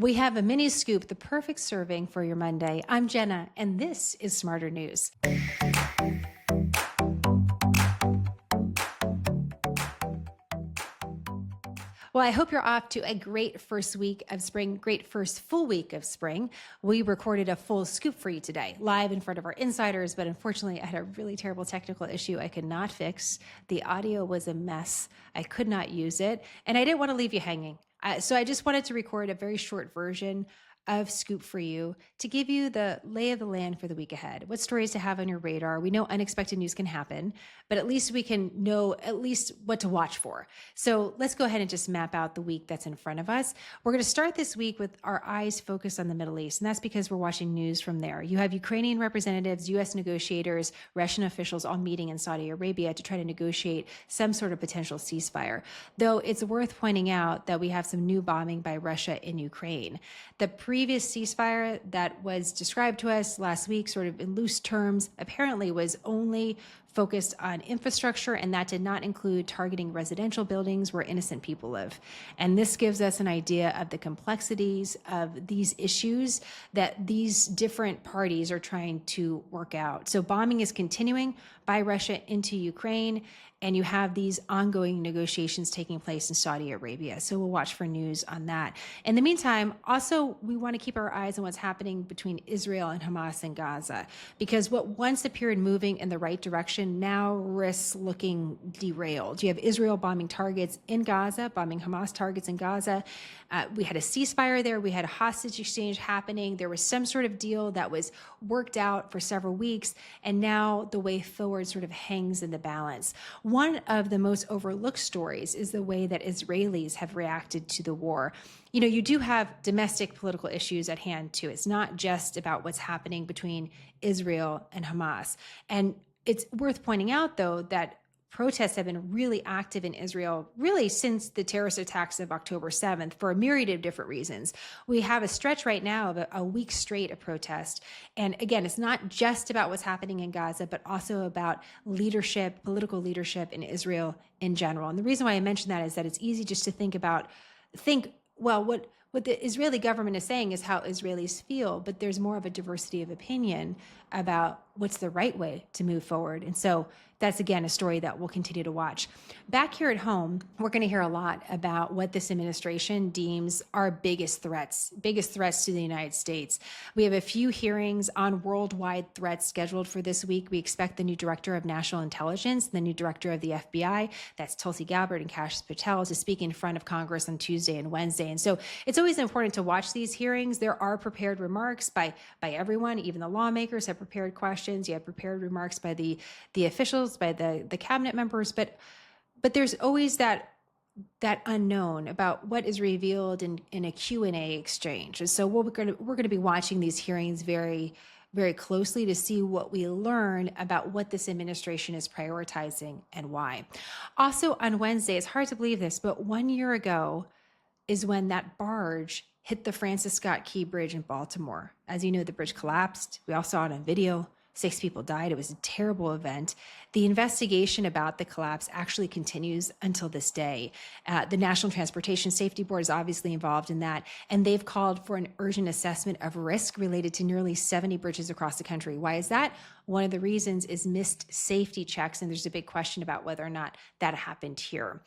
We have a mini scoop, the perfect serving for your Monday. I'm Jenna, and this is Smarter News. Well, I hope you're off to a great first week of spring, great first full week of spring. We recorded a full scoop for you today, live in front of our insiders, but unfortunately, I had a really terrible technical issue I could not fix. The audio was a mess. I could not use it, and I didn't want to leave you hanging. So I just wanted to record a very short version of Scoop for you to give you the lay of the land for the week ahead. What stories to have on your radar. We know unexpected news can happen, but at least we can know at least what to watch for. So let's go ahead and just map out the week that's in front of us. We're going to start this week with our eyes focused on the Middle East, and that's because we're watching news from there. You have Ukrainian representatives, U.S. negotiators, Russian officials all meeting in Saudi Arabia to try to negotiate some sort of potential ceasefire. Though it's worth pointing out that we have some new bombing by Russia in Ukraine. The previous ceasefire that was described to us last week, sort of in loose terms, apparently was only focused on infrastructure, and that did not include targeting residential buildings where innocent people live. And this gives us an idea of the complexities of these issues that these different parties are trying to work out. So bombing is continuing by Russia into Ukraine, and you have these ongoing negotiations taking place in Saudi Arabia. So we'll watch for news on that. In the meantime, also, we want to keep our eyes on what's happening between Israel and Hamas in Gaza, because what once appeared moving in the right direction now risks looking derailed. You have Israel bombing targets in Gaza, bombing Hamas targets in Gaza. We had a ceasefire there. We had a hostage exchange happening. There was some sort of deal that was worked out for several weeks, and now the way forward sort of hangs in the balance. One of the most overlooked stories is the way that Israelis have reacted to the war. You know, you do have domestic political issues at hand too. It's not just about what's happening between Israel and Hamas. And it's worth pointing out, though, that protests have been really active in Israel really since the terrorist attacks of October 7th for a myriad of different reasons. We have a stretch right now of a week straight of protest. And again, it's not just about what's happening in Gaza, but also about leadership, political leadership in Israel in general. And the reason why I mention that is that it's easy just to think, well, what the Israeli government is saying is how Israelis feel, but there's more of a diversity of opinion about what's the right way to move forward. And so that's, again, a story that we'll continue to watch. Back here at home, we're going to hear a lot about what this administration deems are biggest threats to the United States. We have a few hearings on worldwide threats scheduled for this week. We expect the new director of national intelligence, the new director of the FBI, that's Tulsi Gabbard and Kash Patel, to speak in front of Congress on Tuesday and Wednesday. And so it's always important to watch these hearings. There are prepared remarks by everyone, even the lawmakers have prepared questions. You have prepared remarks by the officials, by the cabinet members, but there's always that unknown about what is revealed in a Q&A exchange. And so we're going to be watching these hearings very, very closely to see what we learn about what this administration is prioritizing and why. Also on Wednesday, it's hard to believe this, but 1 year ago is when that barge hit the Francis Scott Key Bridge in Baltimore. As you know, the bridge collapsed. We all saw it on video. 6 people died. It was a terrible event. The investigation about the collapse actually continues until this day. The National Transportation Safety Board is obviously involved in that, and they've called for an urgent assessment of risk related to nearly 70 bridges across the country. Why is that? One of the reasons is missed safety checks, and there's a big question about whether or not that happened here.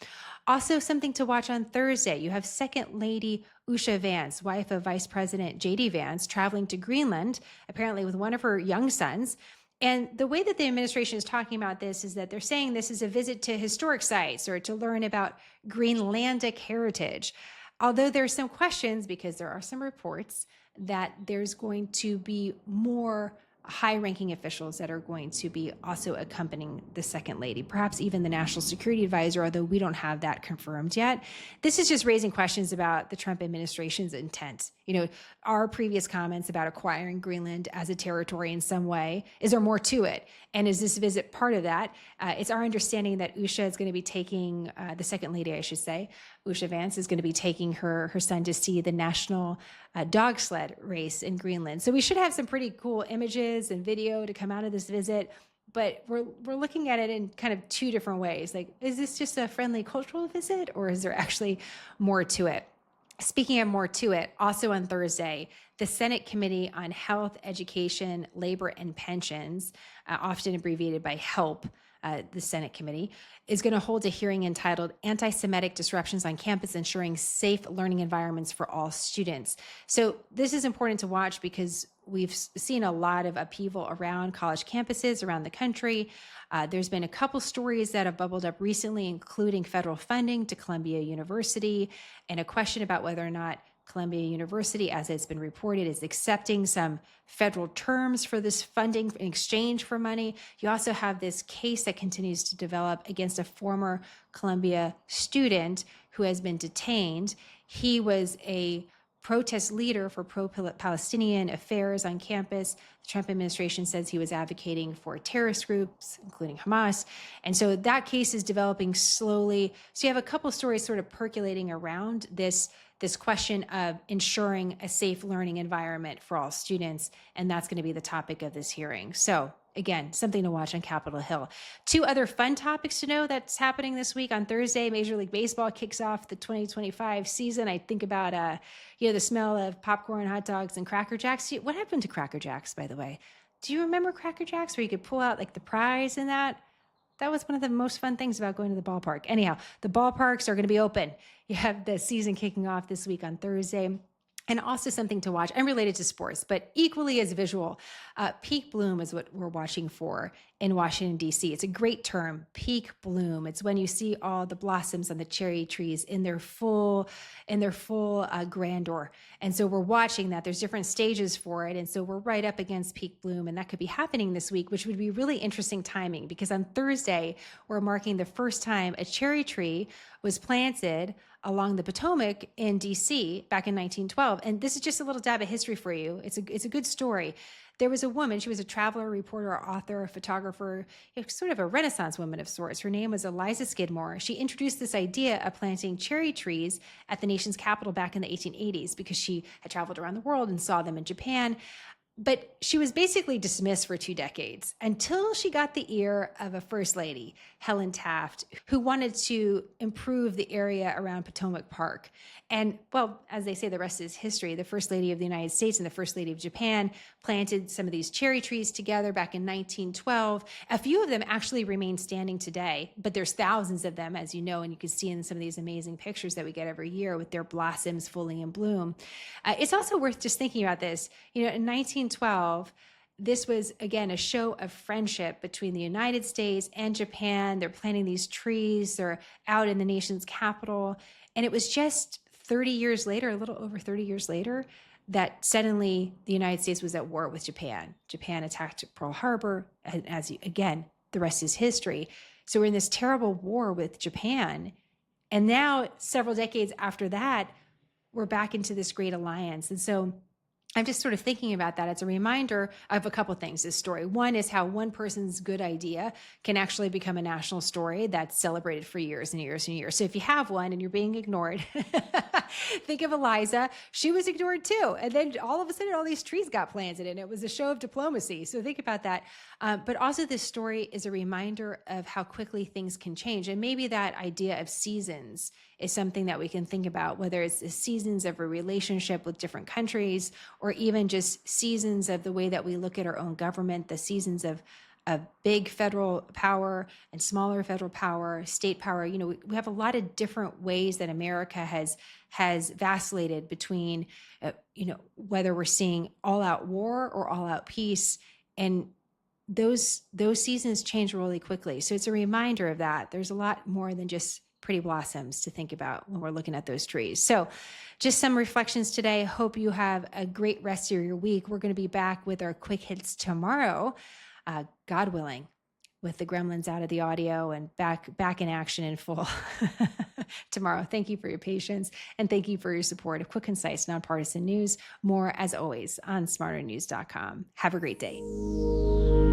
Also, something to watch on Thursday. You have Second Lady Usha Vance, wife of Vice President J.D. Vance, traveling to Greenland, apparently with one of her young sons. And the way that the administration is talking about this is that they're saying this is a visit to historic sites or to learn about Greenlandic heritage. Although there are some questions, because there are some reports that there's going to be more high-ranking officials that are going to be also accompanying the Second Lady, perhaps even the National Security Advisor, although we don't have that confirmed yet. This is just raising questions about the Trump administration's intent. You know, our previous comments about acquiring Greenland as a territory in some way, is there more to it? And is this visit part of that? It's our understanding that Usha is going to be taking, the Second Lady, I should say, Usha Vance is going to be taking her son to see the national dog sled race in Greenland. So we should have some pretty cool images and video to come out of this visit. But we're looking at it in kind of two different ways. Like, is this just a friendly cultural visit, or is there actually more to it? Speaking of more to it, also on Thursday, the Senate Committee on Health, Education, Labor, and Pensions, often abbreviated by HELP, the Senate Committee, is going to hold a hearing entitled Anti-Semitic Disruptions on Campus Ensuring Safe Learning Environments for All Students. So this is important to watch because we've seen a lot of upheaval around college campuses around the country. There's been a couple stories that have bubbled up recently, including federal funding to Columbia University and a question about whether or not Columbia University, as it's been reported, is accepting some federal terms for this funding in exchange for money. You also have this case that continues to develop against a former Columbia student who has been detained. He was a protest leader for pro-Palestinian affairs on campus. The Trump administration says he was advocating for terrorist groups, including Hamas. And so that case is developing slowly. So you have a couple stories sort of percolating around this question of ensuring a safe learning environment for all students. And that's going to be the topic of this hearing. So again, something to watch on Capitol Hill. Two other fun topics to know that's happening this week. On Thursday, Major League Baseball kicks off the 2025 season. I think about the smell of popcorn, hot dogs, and Cracker Jacks. What happened to Cracker Jacks, by the way? Do you remember Cracker Jacks where you could pull out like the prize in that? That was one of the most fun things about going to the ballpark. Anyhow, the ballparks are going to be open. You have the season kicking off this week on Thursday. And also something to watch, unrelated to sports, but equally as visual. Peak bloom is what we're watching for in Washington, D.C. It's a great term, peak bloom. It's when you see all the blossoms on the cherry trees in their full grandeur. And so we're watching that. There's different stages for it. And so we're right up against peak bloom. And that could be happening this week, which would be really interesting timing because on Thursday, we're marking the first time a cherry tree was planted along the Potomac in DC back in 1912. And this is just a little dab of history for you. It's a good story. There was a woman, she was a traveler, reporter, author, photographer, sort of a Renaissance woman of sorts. Her name was Eliza Skidmore. She introduced this idea of planting cherry trees at the nation's capital back in the 1880s because she had traveled around the world and saw them in Japan. But she was basically dismissed for 2 decades until she got the ear of a first lady, Helen Taft, who wanted to improve the area around Potomac Park. And well, as they say, the rest is history. The first lady of the United States and the first lady of Japan planted some of these cherry trees together back in 1912. A few of them actually remain standing today, but there's thousands of them, as you know, and you can see in some of these amazing pictures that we get every year with their blossoms fully in bloom. It's also worth just thinking about this. In 1912, this was, again, a show of friendship between the United States and Japan. They're planting these trees. They're out in the nation's capital. And it was just 30 years later, a little over 30 years later, that suddenly the United States was at war with Japan. Japan attacked Pearl Harbor. Again, the rest is history. So we're in this terrible war with Japan. And now, several decades after that, we're back into this great alliance. And so I'm just sort of thinking about that. It's a reminder of a couple of things, this story. One is how one person's good idea can actually become a national story that's celebrated for years and years and years. So if you have one and you're being ignored, think of Eliza. She was ignored too. And then all of a sudden, all these trees got planted and it was a show of diplomacy. So think about that. But also this story is a reminder of how quickly things can change. And maybe that idea of seasons is something that we can think about, whether it's the seasons of a relationship with different countries, or even just seasons of the way that we look at our own government, the seasons of big federal power and smaller federal power, state power. We have a lot of different ways that America has vacillated between, whether we're seeing all out war or all out peace. And those seasons change really quickly. So it's a reminder of that. There's a lot more than just pretty blossoms to think about when we're looking at those trees. So just some reflections today. Hope you have a great rest of your week. We're going to be back with our quick hits tomorrow, God willing, with the gremlins out of the audio and back in action in full tomorrow. Thank you for your patience and thank you for your support of quick, concise, nonpartisan news. More, as always, on smarternews.com. Have a great day.